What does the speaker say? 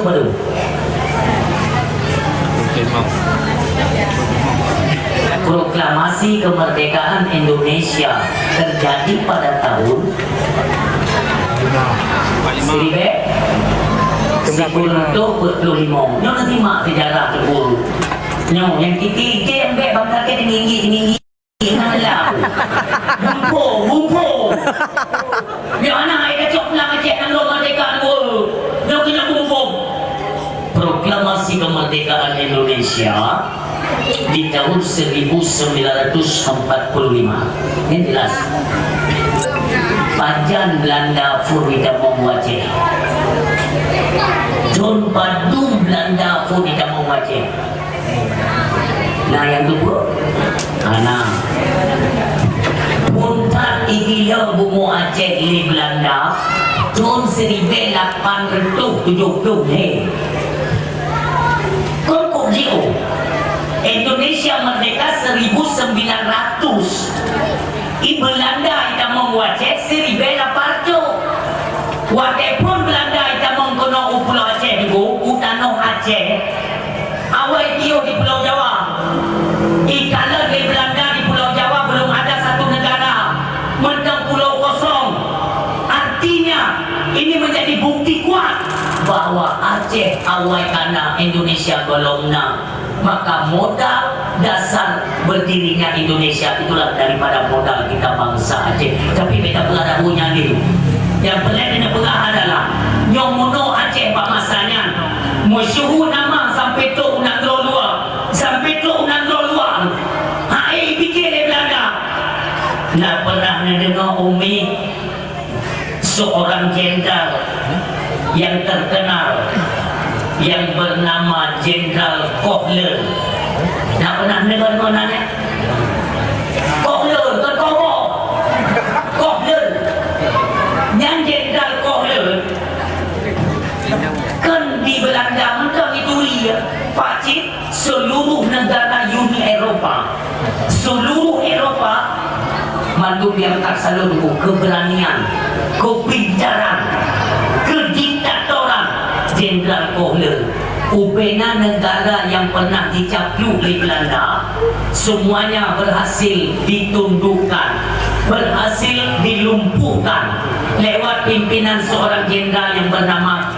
Baru. Proklamasi kemerdekaan Indonesia terjadi pada tahun 1945. Nyo nanti mak sejarah terburu. Nyo yang ketiga ambek bangsa ke tinggi. Ngalah. Bumpo. Nyo anak ai kacok lang aceh nang kemerdekaan gua. Nyo kena bumpo. Proklamasi kemerdekaan Indonesia di tahun 1945. Ini jelas. Pajan Belanda Furida Aceh. John Badung Belanda Furida Aceh. Nah yang kedua, anak Puntat Igiya Bumu Aceh di Belanda tahun 1870. Jio Indonesia merdeka 1900. I Belanda ita menguasai 1800. Walaupun Belanda ita mengkono Pulau Aceh juga, utano Aceh. Awal dia di Pulau Jawa. Kalau di Belanda di Pulau Jawa belum ada satu negara, mentang pulau kosong. Artinya ini menjadi bukti kuat bahwa Aceh awal kana Indonesia golongna, maka modal dasar berdirinya Indonesia itulah daripada modal kita bangsa Aceh. Tapi beta pengarah punya ni yang pelan pengah adalah nyomono Aceh pak masanya musuh nama sampai tu unang luar hai pikir di Belanda. Nak pernah dengar Umi seorang jenderal yang terkenal yang bernama Jenderal Kohler. Nak pernah dengar namanya? Kohler, terkobo. Kohler. Yang Jenderal Kohler kan di Belanda mentang itu dia pacit seluruh negara Uni Eropa. Seluruh Eropa mandum yang tak selalu keberanian, kepintaran, kediktatoran Jenderal Kohler. Upena negara yang pernah dicapluk oleh Belanda semuanya berhasil ditundukkan, berhasil dilumpuhkan lewat pimpinan seorang jenderal yang bernama